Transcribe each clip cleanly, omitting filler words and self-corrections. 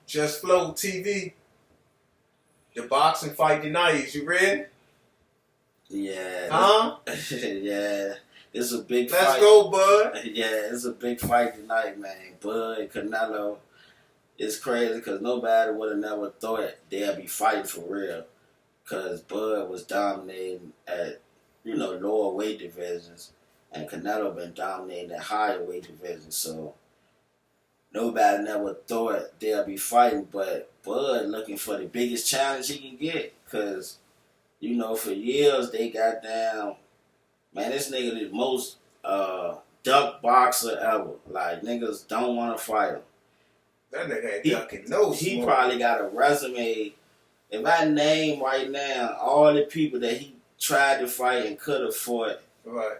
Just Flow TV. The boxing fight tonight. You ready? Yeah. Huh? Yeah. It's a big Let's fight. Let's go, Bud. Yeah, it's a big fight tonight, man. Bud and Canelo. It's crazy because nobody would have never thought they'd be fighting for real. Because Bud was dominating at, lower weight divisions. And Canelo been dominating at higher weight divisions. So nobody never thought they'd be fighting. But Bud looking for the biggest challenge he can get. Because, for years they got down. Man, this nigga the most duck boxer ever. Like, niggas don't want to fight him. That nigga ain't ducking no He smoke. probably got a resume. If I name right now all the people that he tried to fight and could have fought, right,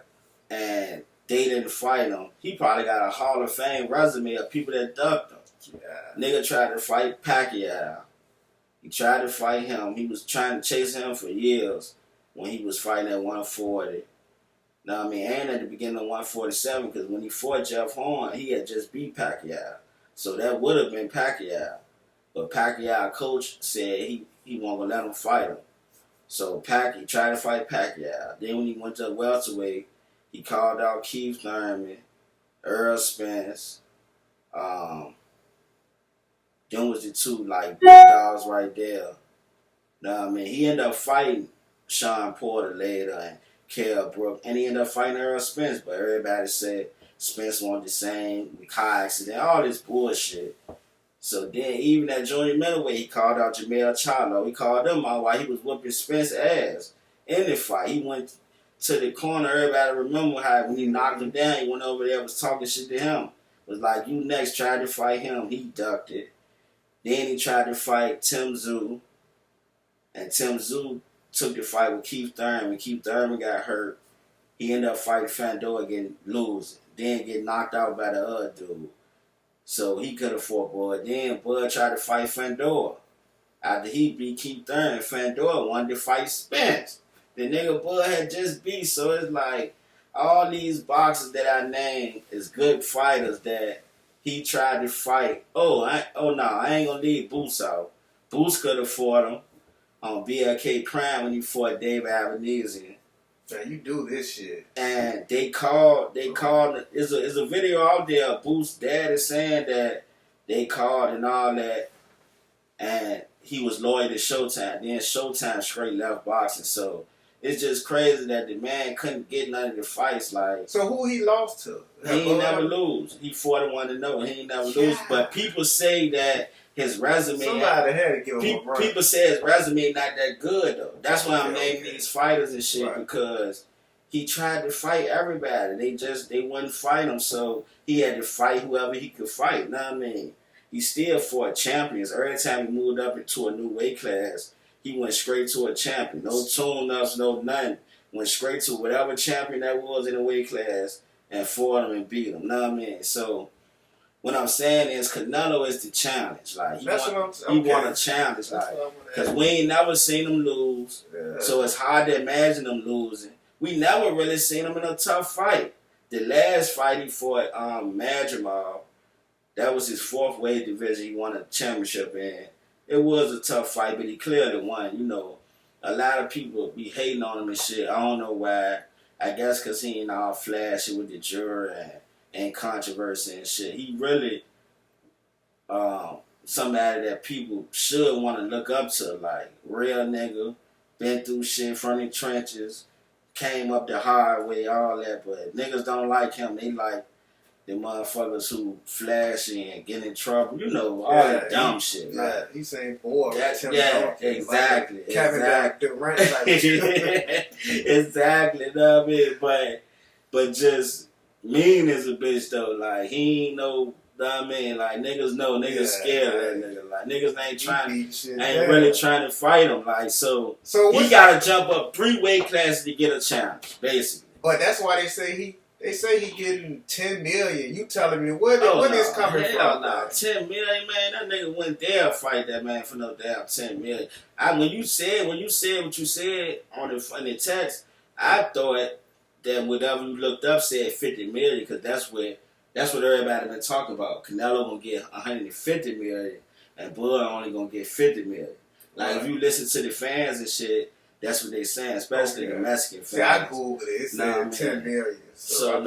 and they didn't fight him, he probably got a Hall of Fame resume of people that ducked him. Yeah. Nigga tried to fight Pacquiao. He tried to fight him. He was trying to chase him for years when he was fighting at 140. Now, and at the beginning of 147, because when he fought Jeff Horn, he had just beat Pacquiao. So that would have been Pacquiao. But Pacquiao coach said he wasn't going to let him fight him. So he tried to fight Pacquiao. Then when he went to welterweight, he called out Keith Thurman, Earl Spence. Them was the two, big dogs right there. Now, he ended up fighting Sean Porter later and Kell Brook, and he ended up fighting Earl Spence, but everybody said Spence wanted the same, with car accident, all this bullshit. So then, even at junior middleweight, he called out Jamel Charlo. He called him out while he was whooping Spence's ass in the fight. He went to the corner. Everybody remember how when he knocked him down, he went over there, was talking shit to him. Was like, you next, tried to fight him. He ducked it. Then he tried to fight Tim Tszyu, and Tim Tszyu took the fight with Keith Thurman. Keith Thurman got hurt. He ended up fighting Fandor, getting losing. Then get knocked out by the other dude. So he could have fought Bud. Then Bud tried to fight Fandor. After he beat Keith Thurman, Fandor wanted to fight Spence. The nigga Bud had just beat. So it's like all these boxers that I named is good fighters that he tried to fight. I ain't gonna leave Boots out. Boots could have fought him on BLK Prime when he fought Dave Avenesian. Man, you do this shit. And they called, there's a video out there of Boots' dad is saying that they called and all that, and he was loyal to Showtime. Then Showtime straight left boxing. So it's just crazy that the man couldn't get none of the fights. Like, so who he lost to? He ain't never lose. He 41-0. He ain't never lose. But people say that his resume. Somebody had to give him a break. People say his resume not that good though. That's why I'm naming these fighters and shit, because he tried to fight everybody. They wouldn't fight him, so he had to fight whoever he could fight. Know what I mean? He still fought champions. Every time he moved up into a new weight class, he went straight to a champion. No tune-ups, no nothing. Went straight to whatever champion that was in the weight class and fought him and beat him. Know what I mean? So what I'm saying is Canelo is the challenge. Like, he want a challenge. Like, because we ain't never seen him lose. Yeah. So it's hard to imagine him losing. We never really seen him in a tough fight. The last fight he fought Madrimal, that was his 4th weight division he won a championship in. It was a tough fight, but he clearly won. A lot of people be hating on him and shit. I don't know why. I guess because he ain't all flashy with the jury and controversy and shit. He really somebody that people should want to look up to. Like, real nigga, been through shit from the trenches, came up the hard way, all that. But niggas don't like him. They like the motherfuckers who flashy and get in trouble. All the dumb shit. Yeah, like, he's saying, boy, exactly. Kevin Durant. Exactly, you know what I mean? But just mean as a bitch though. Like, he ain't know what I mean? Like, niggas know, niggas scared of that nigga. Like, niggas ain't really trying to fight him. Like, so he gotta jump up 3 weight classes to get a challenge, basically. But that's why they say he getting $10 million. You telling me where this coming from? Nah, $10 million, man. That nigga wouldn't dare fight that man for no damn $10 million. When you said what you said on the text, I thought that whatever you looked up said $50 million, because that's what everybody been talking about. Canelo gonna get $150 million, and Bud only gonna get 50 million. Like if you listen to the fans and shit, that's what they saying, especially the Mexican fans. See, I googled it. It said 10 million. So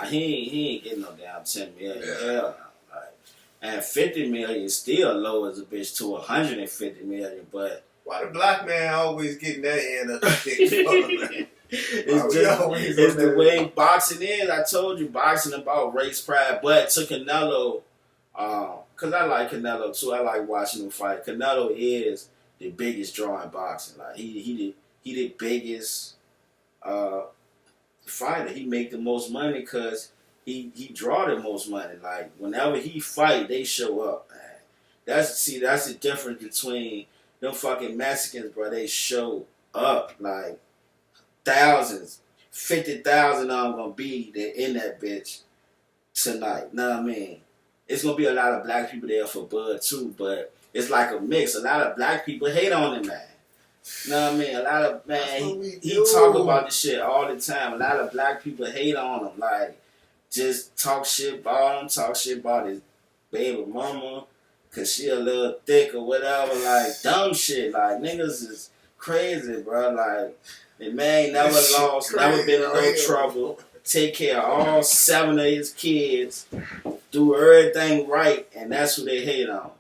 he ain't getting no damn 10 million. Yeah. Hell no. Like, and 50 million still lowers a bitch to 150 million. But why the black man always getting that end of the stick? It's the way boxing is. I told you, boxing about race pride. But to Canelo, because I like Canelo too. I like watching him fight. Canelo is the biggest draw in boxing. Like he the biggest fighter. He make the most money because he draw the most money. Like whenever he fight, they show up. Man. That's the difference between them fucking Mexicans, bro. They show up like thousands, 50,000 of them gonna be there in that bitch tonight. Know what I mean? It's gonna be a lot of black people there for Bud too, but it's like a mix. A lot of black people hate on him, man. Know what I mean? A lot of he talk about this shit all the time. A lot of black people hate on him, like just talk shit about him, talk shit about his baby mama, cause she a little thick or whatever, like dumb shit. Like niggas is crazy, bro. Like the man never lost, never been in no trouble. Take care of all 7 of his kids, do everything right, and that's who they hate on.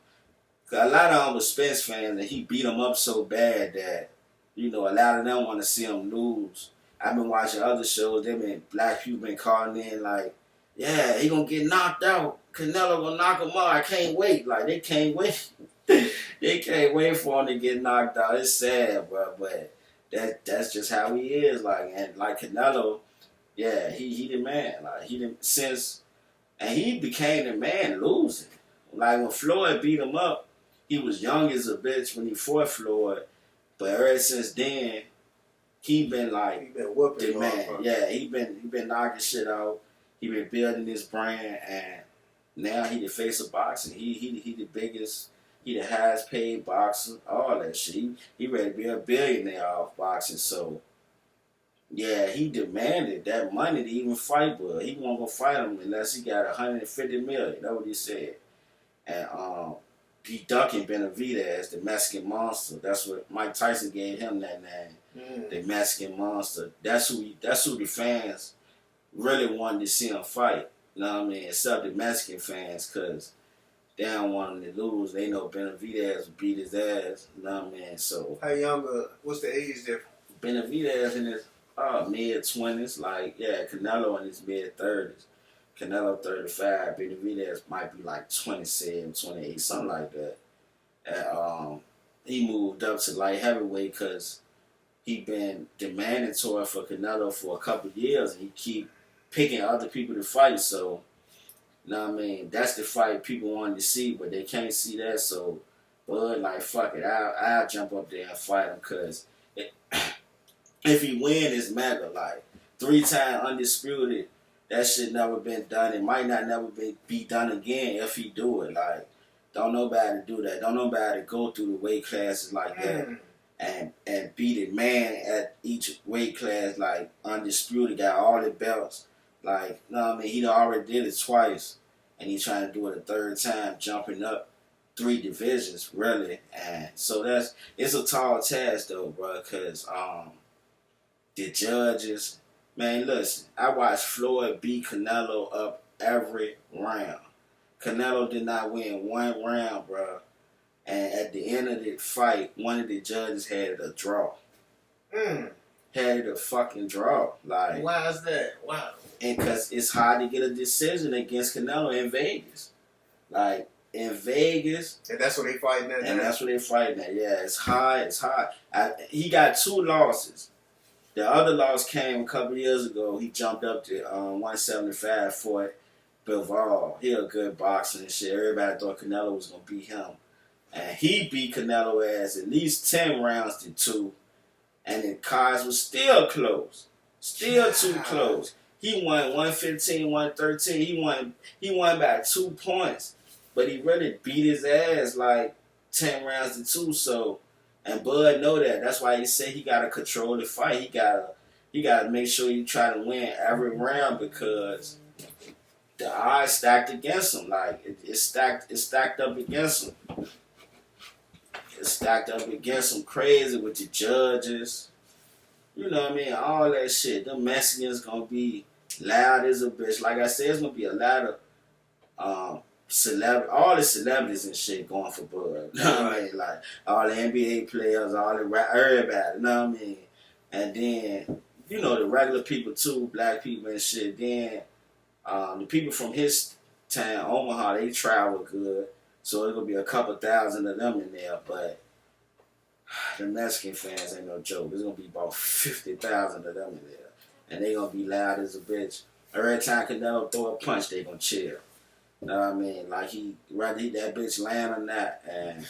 A lot of them were Spence fans, and he beat them up so bad that, you know, a lot of them want to see him lose. I've been watching other shows. Black people been calling in like, yeah, he gonna get knocked out. Canelo gonna knock him out. I can't wait. Like they can't wait. They can't wait for him to get knocked out. It's sad, bro, but that's just how he is. Like and like Canelo, yeah, he the man. Like he became the man losing. Like when Floyd beat him up. He was young as a bitch when he fought Floyd, but ever since then, he been whooping the man. Yeah, he been knocking shit out. He been building his brand, and now he the face of boxing. He the biggest. He the highest paid boxer. All that shit. He ready to be a billionaire off boxing. So yeah, he demanded that money to even fight Bud. He won't go fight him unless he got 150 million. That's what he said, and he ducking Benavidez, the Mexican Monster. That's what Mike Tyson gave him that name, the Mexican Monster. That's who the fans really wanted to see him fight. You know what I mean? Except the Mexican fans, because they don't want him to lose. They know Benavidez would beat his ass. You know what I mean? So how young? What's the age difference? Benavidez in his mid-20s. Like yeah, Canelo in his mid-30s. Canelo 35, Benavidez might be like 27, 28, something like that. And he moved up to light heavyweight because he been demanding for Canelo for a couple of years, and he keep picking other people to fight. So, you know what I mean? That's the fight people wanted to see, but they can't see that. So, Bud like, fuck it, I'll jump up there and fight him because if he win, it's mega. Like 3-time undisputed. That shit never been done. It might not never be done again if he do it. Like, don't nobody do that. Don't nobody go through the weight classes like that and beat a man at each weight class, like, undisputed, got all the belts. Like, you know what I mean? He already did it twice, and he trying to do it a third time, jumping up 3 divisions, really. And so it's a tall task, though, bro, because the judges... Man, listen, I watched Floyd beat Canelo up every round. Canelo did not win one round, bro. And at the end of the fight, one of the judges had it a draw. Had it a fucking draw. Like, why is that? Wow. And because it's hard to get a decision against Canelo in Vegas. Like, in Vegas. And that's what they fighting at. And that's what they fighting at. Yeah, it's hard. It's hard. He got 2 losses. The other loss came a couple years ago. He jumped up to 175 for Bilbao. He a good boxer and shit. Everybody thought Canelo was going to beat him. And he beat Canelo ass at least 10 rounds to 2. And the cards was still close. Still too close. He won 115, 113. He won by 2 points. But he really beat his ass like 10 rounds to 2. So... And Bud know that. That's why he said he gotta control the fight. He gotta make sure you try to win every round because the odds stacked against him. Like it's stacked up against him. It's stacked up against them crazy with the judges. You know what I mean? All that shit. The Mexicans gonna be loud as a bitch. Like I said, it's gonna be a lot of all the celebrities and shit going for Bud. You know what I mean? Like all the NBA players, all the everybody. You know what I mean? And then the regular people too, black people and shit. Then the people from his town, Omaha, they travel good, so it's gonna be a couple thousand of them in there. But the Mexican fans ain't no joke. There's gonna be about 50,000 of them in there, and they gonna be loud as a bitch. Every time Canelo throw a punch, they gonna cheer. You know what I mean? Like whether that bitch land or not. And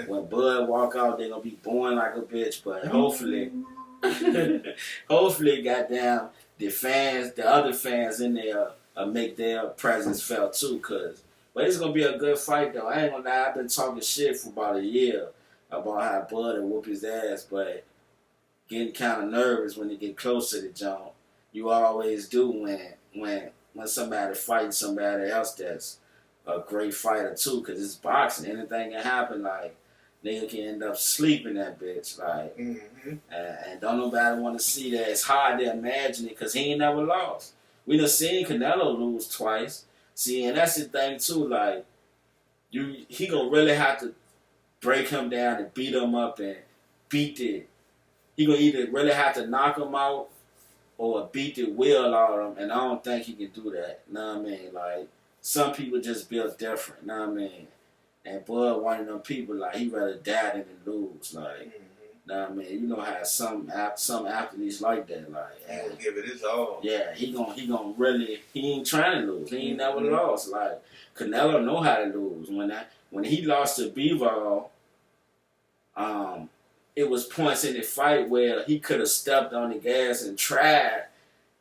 when Bud walk out, they gonna be booing like a bitch. But hopefully, goddamn, the other fans in there make their presence felt too. But it's gonna be a good fight though. I ain't gonna lie, I've been talking shit for about a year about how Bud will whoop his ass, but getting kind of nervous when they get close to the jump. You always do when somebody fighting somebody else that's a great fighter too, because it's boxing. Anything can happen. Like nigga can end up sleeping that bitch. Like, and don't nobody want to see that. It's hard to imagine it because he ain't never lost. We done seen Canelo lose twice. See, and that's the thing too. Like, he gonna really have to break him down and beat him up and he gonna either really have to knock him out or beat the wheel out of him, and I don't think he can do that. You know what I mean? Like, some people just built different. You know what I mean? And Bud one of them people, like, he rather die than lose. Like, you know what I mean? You know how some athletes like that. Like, he gonna give it his all. Yeah, he gonna really, he ain't trying to lose. He ain't never lost. Like, Canelo know how to lose. When he lost to Bivol, it was points in the fight where he could have stepped on the gas and tried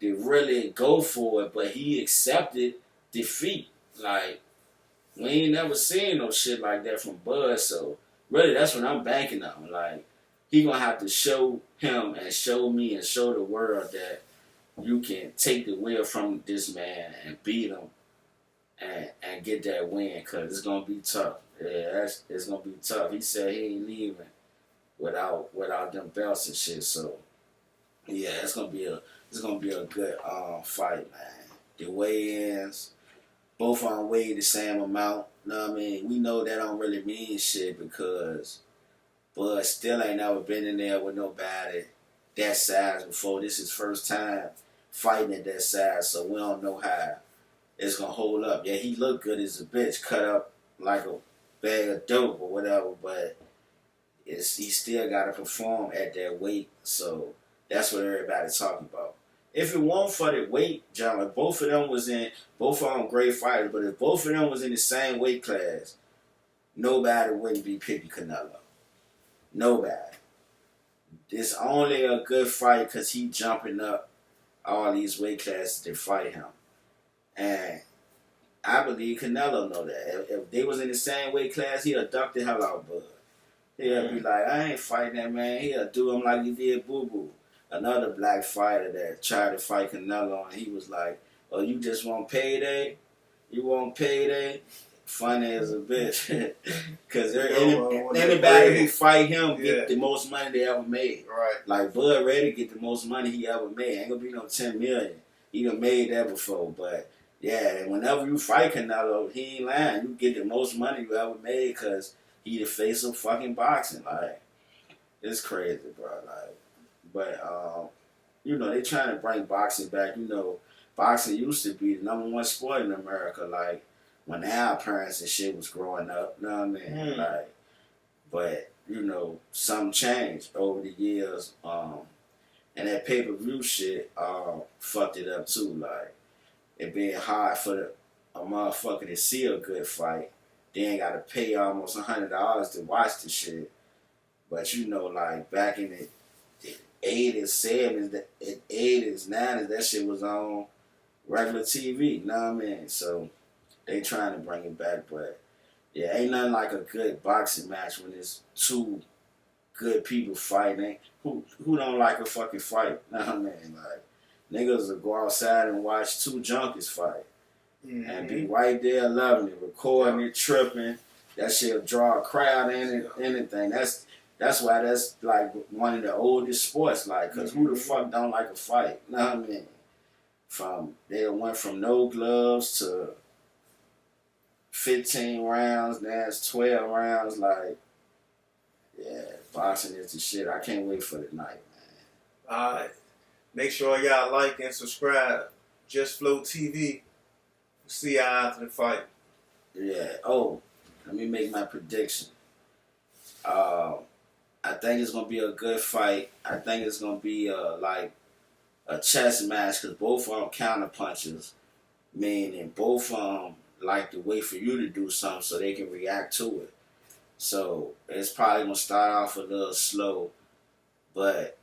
to really go for it, but he accepted defeat. Like, we ain't never seen no shit like that from Bud, so really that's what I'm banking on. Like, he gonna have to show him and show me and show the world that you can take the wheel from this man and beat him and get that win, because it's gonna be tough. Yeah, it's gonna be tough. He said he ain't leaving without them belts and shit. So yeah, it's gonna be a good fight, man. The weigh-ins, both of them weigh the same amount. You know what I mean? We know that don't really mean shit because Bud still ain't never been in there with nobody that size before. This is first time fighting at that size, so we don't know how it's gonna hold up. Yeah, he looked good as a bitch, cut up like a bag of dope or whatever, but he still got to perform at that weight. So that's what everybody's talking about. If it weren't for the weight, John, if both of them great fighters, but if both of them was in the same weight class, nobody wouldn't be picking Canelo. Nobody. It's only a good fight because he jumping up all these weight classes to fight him. And I believe Canelo know that. If they was in the same weight class, he'll duck the hell out of Bud. He'll be like, I ain't fighting that man. He'll do him like he did Boo Boo. Another black fighter that tried to fight Canelo, and he was like, oh, you just want payday? You want payday? Funny as a bitch. Because anybody who fight him get the most money they ever made. Right. Like Bud Reddy get the most money he ever made. Ain't gonna be no 10 million. He done made that before. But yeah, whenever you fight Canelo, he ain't lying. You get the most money you ever made because he the face of fucking boxing. Like, it's crazy, bro. Like, but they trying to bring boxing back. Boxing used to be the #1 sport in America. Like, when our parents and shit was growing up, you know what I mean? Like, but something changed over the years. And that pay-per-view shit fucked it up too. Like, it being hard for a motherfucker to see a good fight. They ain't got to pay almost $100 to watch the shit. But like back in the 80s, 70s, 80s, 90s, that shit was on regular TV. You know what I mean? So they trying to bring it back. But yeah, ain't nothing like a good boxing match when there's two good people fighting. Who don't like a fucking fight? You know what I mean? Like, niggas will go outside and watch two junkies fight. And be right there loving it, recording it, tripping. That shit'll draw a crowd and anything. That's why that's like one of the oldest sports, like, cause who the fuck don't like a fight? You know what I mean? They went from no gloves to 15 rounds, now it's 12 rounds. Like, yeah, boxing is the shit. I can't wait for the night, man. Alright. Make sure y'all like and subscribe. Just Flow TV. See y'all after the fight. Yeah. Oh, let me make my prediction. I think it's gonna be a good fight. I think it's gonna be like a chess match because both of them counter punches, meaning both of them like to wait for you to do something so they can react to it. So it's probably gonna start off a little slow, but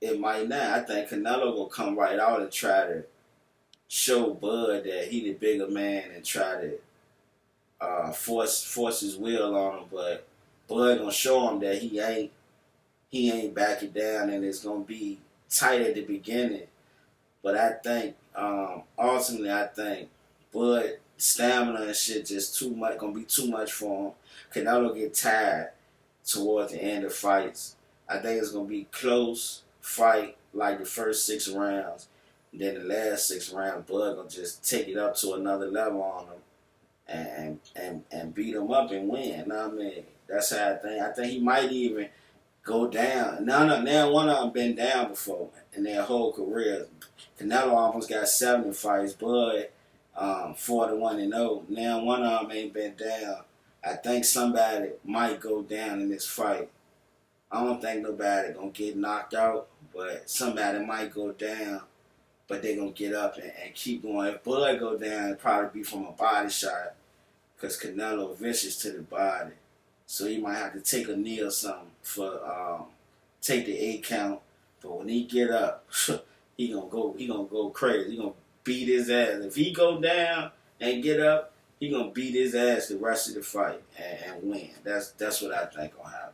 it might not. I think Canelo will come right out and try to show Bud that he the bigger man and try to force his will on him, but Bud gonna show him that he ain't backing down, and it's gonna be tight at the beginning. But I think ultimately I think Bud stamina and shit just too much, gonna be too much for him. Canelo get tired towards the end of fights. I think it's gonna be close fight like the first 6 rounds. And then the last 6 rounds, Bud gonna just take it up to another level on him and beat him up and win. You know what I mean? That's how I think. I think he might even go down. Now one of them been down before in their whole career. Canelo almost got 70 fights. Bud 41-0. Now one of them ain't been down. I think somebody might go down in this fight. I don't think nobody gonna get knocked out, but somebody might go down. But they gonna get up and keep going. If Bud go down, it'll probably be from a body shot, because Canelo vicious to the body. So he might have to take a knee or something for take the 8 count. But when he get up, he gonna go crazy. He gonna beat his ass. If he go down and get up, he gonna beat his ass the rest of the fight and win. That's what I think gonna happen.